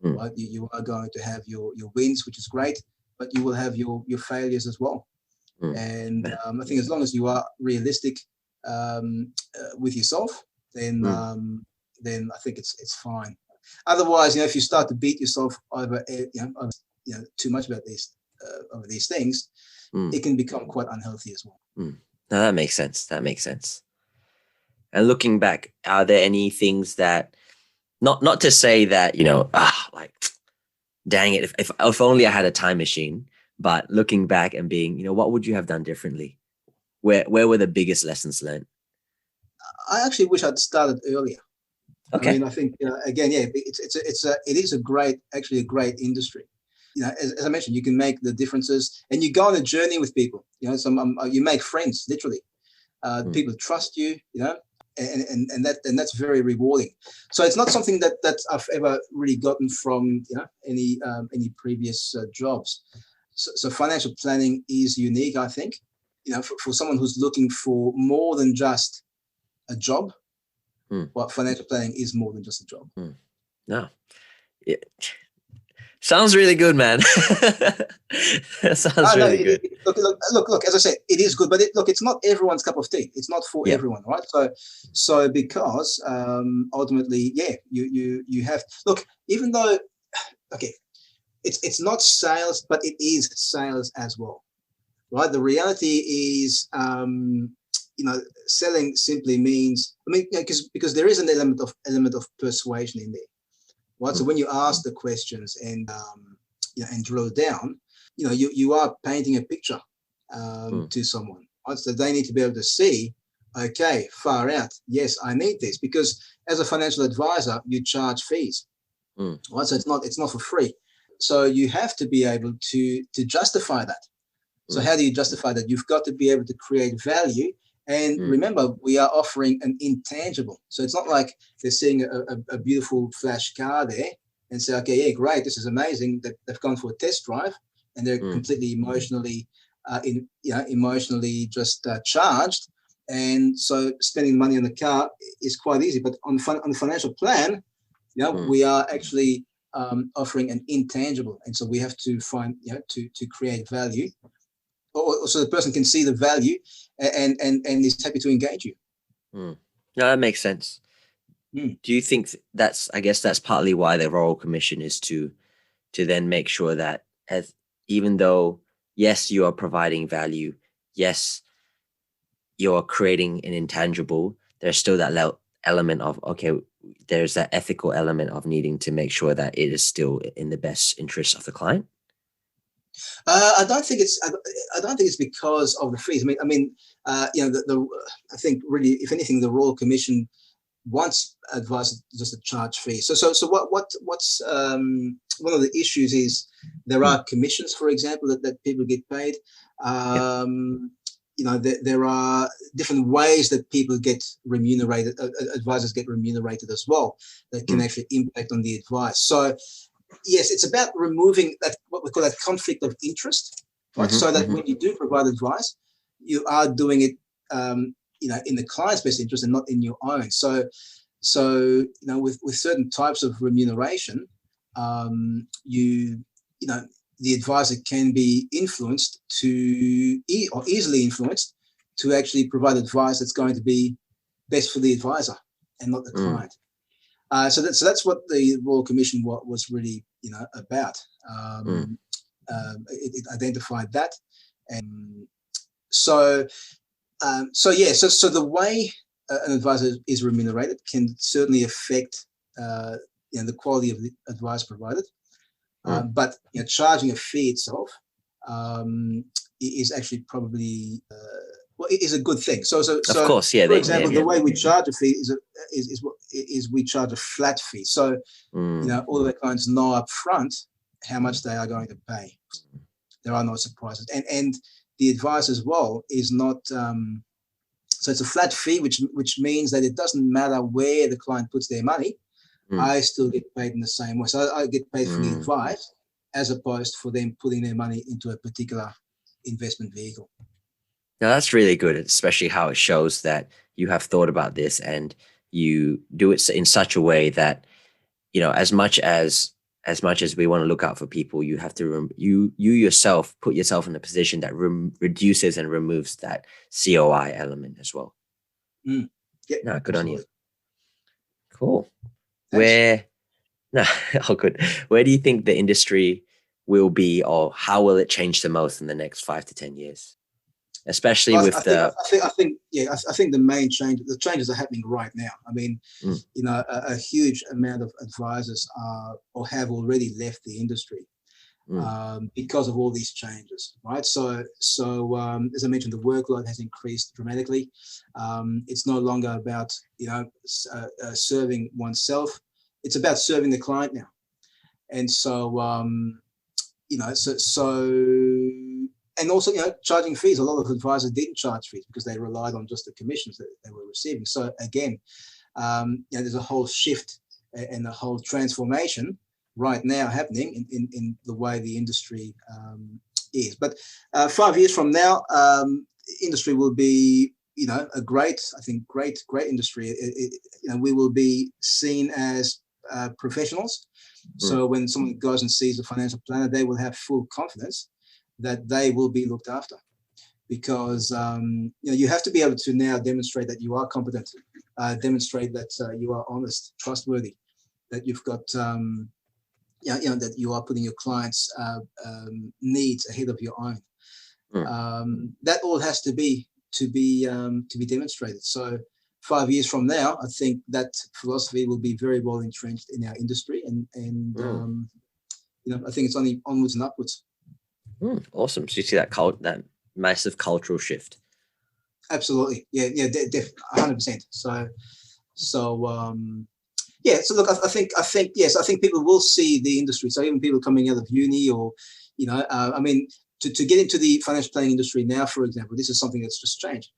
right. You are going to have your wins, which is great, but you will have your failures as well. And I think as long as you are realistic with yourself, then I think it's fine. Otherwise, if you start to beat yourself over too much about over these things, it can become quite unhealthy as well. No, that makes sense. And looking back, are there any things that, not to say that, like, dang it, if only I had a time machine, but looking back and being, what would you have done differently? Where were the biggest lessons learned? I actually wish I'd started earlier. Okay. I mean, I think again, it is a great industry. as I mentioned, you can make the differences, and you go on a journey with people. You make friends, literally. People trust you, and that's very rewarding. So it's not something that I've ever really gotten from any previous jobs. So financial planning is unique, I think. For someone who's looking for more than just a job, but financial planning is more than just a job. No, sounds really good, man. That sounds really good. Look. As I said, it is good, but it's not everyone's cup of tea. It's not for everyone, right? So because ultimately, you have look. Even though, it's not sales, but it is sales as well, right? The reality is, selling simply means, because there is an element of persuasion in there. Right. So when you ask the questions and drill down, you are painting a picture to someone. Right? So they need to be able to see, okay, far out. Yes, I need this, because as a financial advisor, you charge fees. Right. So it's not for free. So you have to be able to justify that. So how do you justify that? You've got to be able to create value. And remember, we are offering an intangible. So it's not like they're seeing a beautiful flash car there and say, okay, yeah, great, this is amazing. They've gone for a test drive and they're completely emotionally just charged. And so spending money on the car is quite easy. But on the financial plan, we are actually offering an intangible. And so we have to find, to create value. So the person can see the value and is happy to engage you. No, that makes sense. Do you think that's partly why the Royal Commission is to then make sure that even though, yes, you are providing value, yes, you're creating an intangible, there's still that element of, okay, there's that ethical element of needing to make sure that it is still in the best interest of the client? I don't think it's because of the fees. I think really, if anything, the Royal Commission wants advisors just to charge fees. So what's one of the issues is there are commissions, for example, that people get paid. There are different ways that people get remunerated. Advisors get remunerated as well. That can actually impact on the advice. So yes, it's about removing that, what we call that conflict of interest, right? So that when you do provide advice, you are doing it, in the client's best interest and not in your own. So with certain types of remuneration, the advisor can be influenced or easily influenced to actually provide advice that's going to be best for the advisor and not the client. So that's what the Royal Commission was really about. It identified that, and so the way an advisor is remunerated can certainly affect the quality of the advice provided. But charging a fee itself is actually probably it is a good thing. So of course, yeah. For example, the way we charge a fee is we charge a flat fee. So all of our clients know up front how much they are going to pay. There are no surprises, and the advice as well is not. So it's a flat fee, which means that it doesn't matter where the client puts their money. I still get paid in the same way. So I get paid for the advice as opposed for them putting their money into a particular investment vehicle. Now that's really good, especially how it shows that you have thought about this and you do it in such a way that, as much as we want to look out for people, you have to you yourself put yourself in a position that reduces and removes that COI element as well. Yeah, no, good absolutely. on you. Cool. Where do you think the industry will be, or how will it change the most in the next 5 to 10 years? Especially I think the main changes are happening right now. A huge amount of advisors are or have already left the industry because of all these changes, right? So as I mentioned, the workload has increased dramatically. It's no longer about serving oneself. It's about serving the client now. And so and also, charging fees. A lot of advisors didn't charge fees because they relied on just the commissions that they were receiving. So again, there's a whole shift and a whole transformation right now happening in the way the industry is. But 5 years from now, industry will be, a great industry. We will be seen as professionals. So when someone goes and sees a financial planner, they will have full confidence that they will be looked after, because you have to be able to now demonstrate that you are competent, demonstrate that you are honest, trustworthy, that you've got that you are putting your clients' needs ahead of your own. That all has to be demonstrated. So 5 years from now, I think that philosophy will be very well entrenched in our industry, and I think it's only onwards and upwards. Awesome. So you see that massive cultural shift. Absolutely. Yeah, 100%. So look, I think yes, I think people will see the industry. So even people coming out of uni, or to get into the financial planning industry now, for example, this is something that's just changed.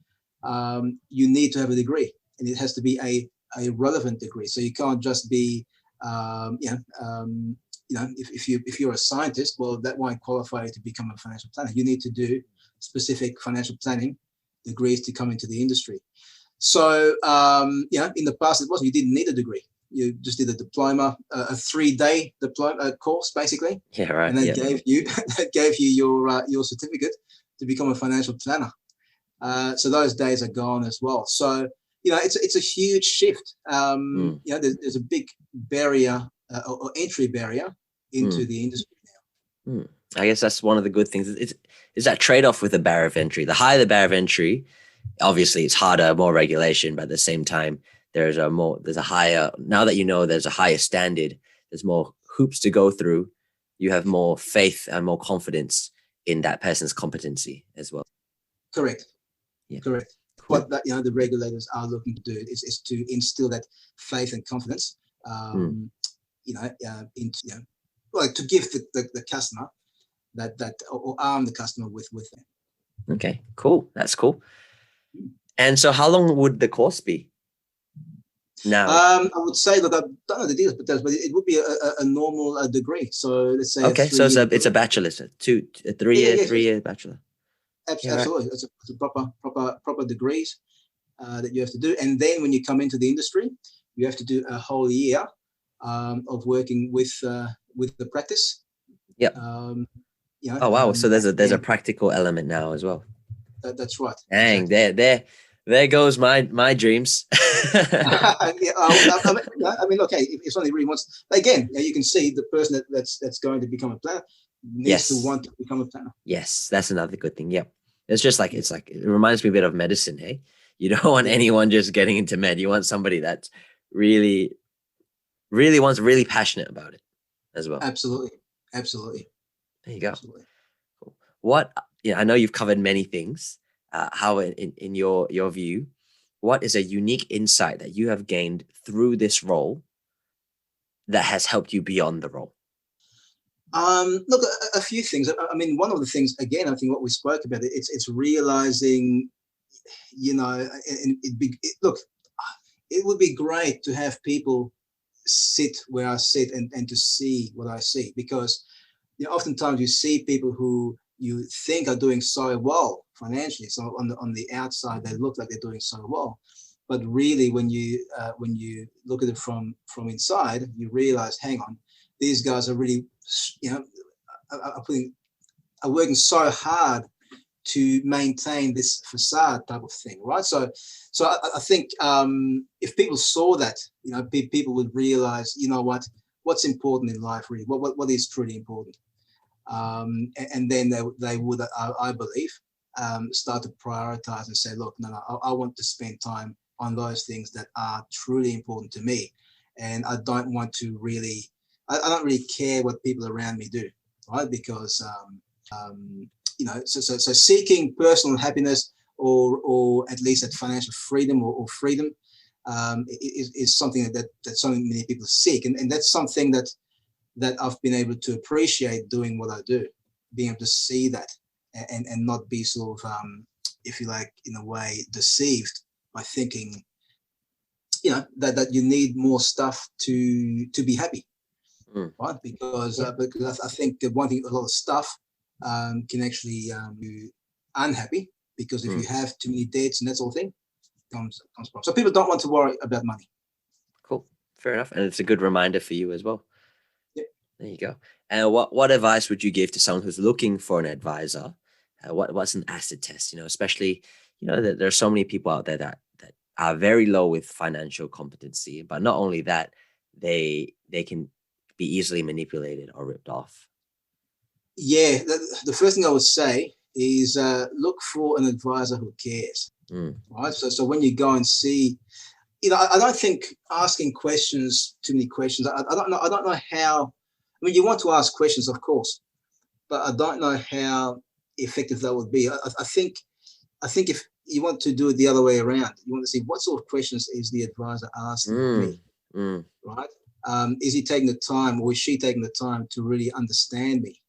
You need to have a degree, and it has to be a relevant degree. So you can't just be if you're a scientist, well, that won't qualify you to become a financial planner. You need to do specific financial planning degrees to come into the industry. So, in the past, you didn't need a degree. You just did a diploma, a 3-day diploma course, basically. Yeah, right. And that gave you your certificate to become a financial planner. So those days are gone as well. So, it's a huge shift. There's a big barrier or entry barrier into the industry now. I guess that's one of the good things. Is that trade-off with the barrier of entry. The higher the barrier of entry, obviously it's harder, more regulation, but at the same time, there's a higher, now that there's a higher standard, there's more hoops to go through. You have more faith and more confidence in that person's competency as well. Correct. Yeah. Correct. What the regulators are looking to do is to instill that faith and confidence, to give the customer that or arm the customer with them. Okay, cool. That's cool. And so how long would the course be? Now, I would say, look, I don't know the details, but it would be a normal degree. So let's say so it's a bachelor, so 3-year bachelor. Absolutely, it's a proper degrees that you have to do, and then when you come into the industry, you have to do a whole year of working with the practice. Yep. Oh wow! So there's a practical element now as well. That's right. Dang, exactly. There goes my dreams. Okay, if somebody really wants, again, you can see the person that's going to become a planner needs to want to become a planner. Yes, that's another good thing. Yep. It's it reminds me a bit of medicine, hey? You don't want anyone just getting into med. You want somebody that's really, really really passionate about it as well. Absolutely. There you go. Absolutely. Cool. What, I know you've covered many things. How in your view, what is a unique insight that you have gained through this role that has helped you beyond the role? Look, a few things. I mean, one of the things, again, I think what we spoke about, it's realizing, it would be great to have people sit where I sit and to see what I see, because oftentimes you see people who you think are doing so well financially. So on the outside, they look like they're doing so well, but really, when you look at it from inside, you realize, hang on, these guys are really, are working so hard to maintain this facade type of thing, right? So I think if people saw that, people would realize, what's important in life, really, what is truly important. And then they would, I believe, start to prioritize and say, look, no, I want to spend time on those things that are truly important to me. And I don't want to really, I don't really care what people around me do, right? Because, so seeking personal happiness or at least that financial freedom or freedom is something that so many people seek. And that's something that that I've been able to appreciate doing what I do, being able to see that and not be sort of, if you like, in a way, deceived by thinking, that you need more stuff to be happy, right? Because I think that one thing, a lot of stuff can actually you unhappy, because if you have too many debts and that sort of thing, comes from. So people don't want to worry about money. Cool. Fair enough. And it's a good reminder for you as well. Yep. There you go. And what advice would you give to someone who's looking for an advisor? What's an acid test? Especially, that there's so many people out there that are very low with financial competency, but not only that, they can be easily manipulated or ripped off. Yeah, the first thing I would say is look for an advisor who cares. Right. So when you go and see, I don't think asking questions, too many questions. I don't know how. I mean, you want to ask questions, of course, but I don't know how effective that would be. I think if you want to do it the other way around, you want to see what sort of questions is the advisor asking me, right? Is he taking the time, or is she taking the time to really understand me,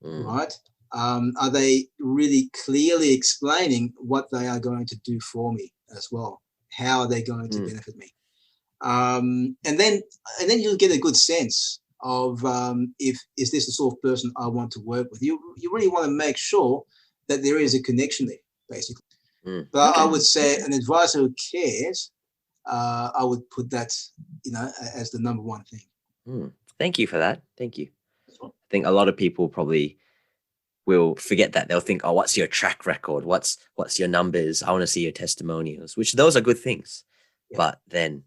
right? Are they really clearly explaining what they are going to do for me as well? How are they going to benefit me? And then you'll get a good sense of if is this the sort of person I want to work with. You really want to make sure that there is a connection there, basically. But I would say an advisor who cares, I would put that, as the number one thing. Thank you for that. Thank you. I think a lot of people probably will forget that. They'll think, oh, what's your track record? What's your numbers? I want to see your testimonials, which those are good things. Yeah. But then,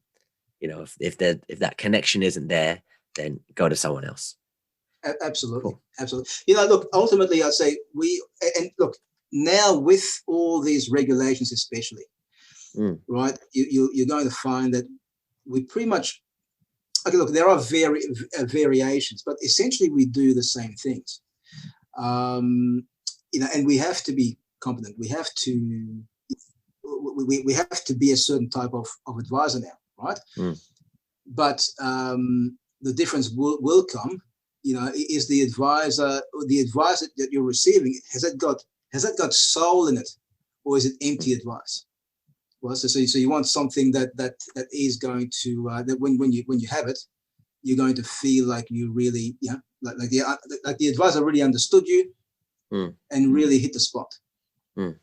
if that connection isn't there, then go to someone else. Absolutely. Cool. Absolutely. Look, ultimately I'd say now with all these regulations, especially, right, you're going to find that we pretty much, okay, look, there are variations, but essentially we do the same things. And we have to be competent. We have to be a certain type of advisor now, right? But the difference will come, is the advisor that you're receiving, has that got soul in it, or is it empty advice? Well, so you want something that is going to that when you have it, you're going to feel like you really, like the advisor really understood you and really hit the spot. And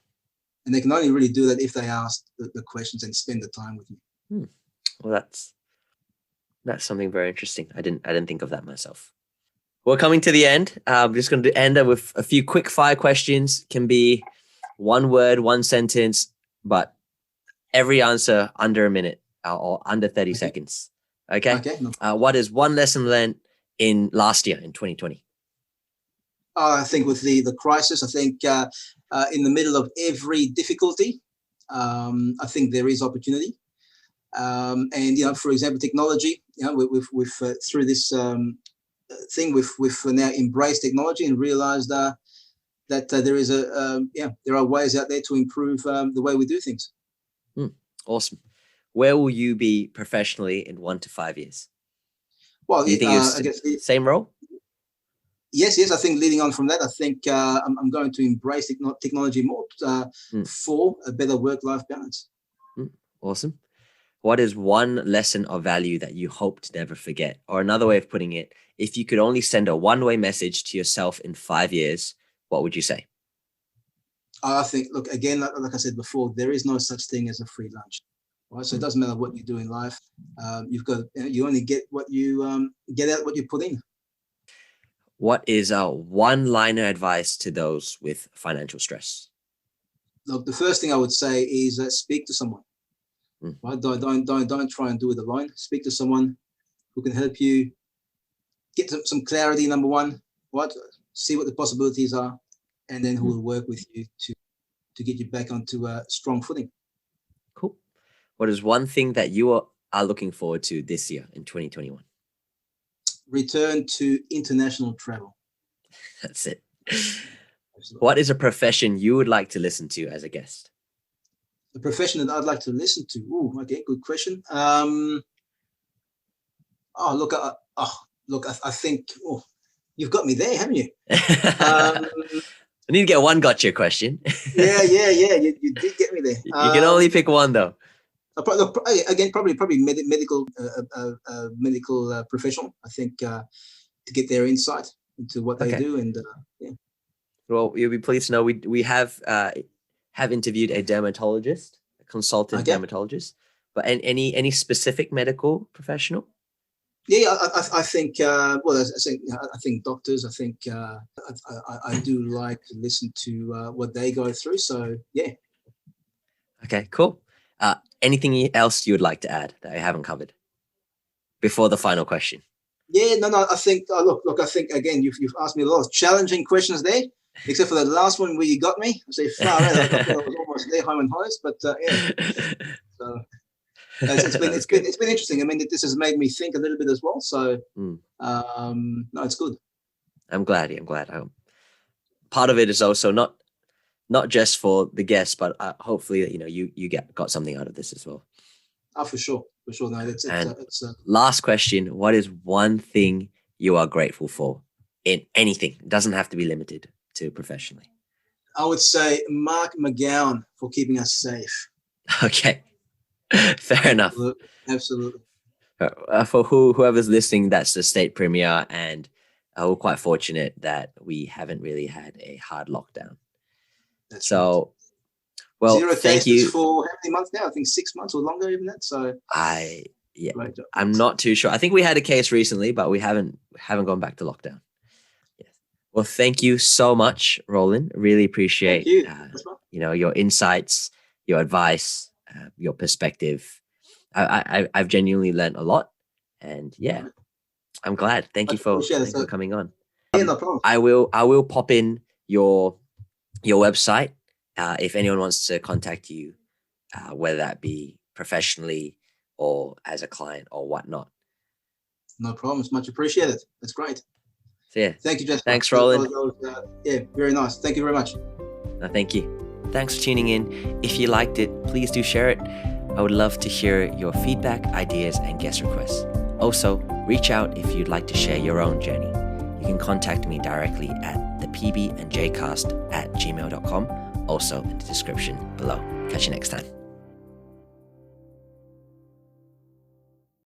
they can only really do that if they ask the questions and spend the time with you. Well, that's something very interesting. I didn't think of that myself. We're coming to the end. I'm just going to end up with a few quick fire questions. Can be one word, one sentence, but every answer under a minute or under 30 seconds. Okay. No. What is one lesson learned in last year, in 2020? I think with the crisis, I think in the middle of every difficulty, I think there is opportunity. And for example, technology. We've through this thing, we've now embraced technology and realized that there is there are ways out there to improve the way we do things. Awesome. Where will you be professionally in 1 to 5 years? Well, do you think I guess the same role? Yes. I think leading on from that, I think I'm going to embrace technology more for a better work-life balance. Awesome. What is one lesson or value that you hope to never forget? Or another way of putting it, if you could only send a one-way message to yourself in 5 years, what would you say? I think, look, again, like I said before, there is no such thing as a free lunch. Right? So it doesn't matter what you do in life. You only get what you get out, what you put in. What is a one-liner advice to those with financial stress? Look, the first thing I would say is speak to someone. Right? Don't try and do it alone. Speak to someone who can help you get some clarity. Number one, see what the possibilities are, and then who will work with you to get you back onto a strong footing. Cool. What is one thing that you are looking forward to this year in 2021? Return to international travel. That's it. Absolutely. What is a profession you would like to listen to as a guest? A profession that I'd like to listen to. Okay, good question. look, I think you've got me there, haven't you? I need to get one gotcha question. Yeah. You did get me there. You can only pick one though. Again, probably medical professional. I think to get their insight into what they do, and yeah. Well, you'll be pleased to know we have interviewed a dermatologist, a consultant dermatologist, but any specific medical professional? Yeah, I think. Well, I think doctors. I think I do like to listen to what they go through. So yeah. Okay, cool. Anything else you would like to add that I haven't covered before the final question? Yeah, no. I think. Look. I think again, you've asked me a lot of challenging questions there, except for the last one where you got me. I say far out. I thought I was almost there, home and hose, but yeah. So. It's been interesting. I mean, this has made me think a little bit as well. So, no, it's good. I'm glad. Part of it is also not just for the guests, but hopefully, you got something out of this as well. Oh, for sure. No, it's last question. What is one thing you are grateful for in anything? It doesn't have to be limited to professionally. I would say Mark McGowan for keeping us safe. Okay. Fair enough. Absolutely. For whoever's listening, that's the state premier, and we're quite fortunate that we haven't really had a hard lockdown. That's right. Well, Zero thank you for how many months now? I think 6 months or longer, even that. So I'm not too sure. I think we had a case recently, but we haven't gone back to lockdown. Yes. Well, thank you so much, Roland. Really appreciate your insights, your advice, your perspective. I've genuinely learned a lot, and I'm glad. Thank you for coming on. Yeah, no problem. I will pop in your website if anyone wants to contact you, whether that be professionally or as a client or whatnot. No problem. It's much appreciated. That's great. So yeah. Thank you, Jasper. Thanks, Roland. Very nice. Thank you very much. No, thank you. Thanks for tuning in. If you liked it, please do share it. I would love to hear your feedback, ideas, and guest requests. Also, reach out if you'd like to share your own journey. You can contact me directly at thepbandjcast@gmail.com, also in the description below. Catch you next time.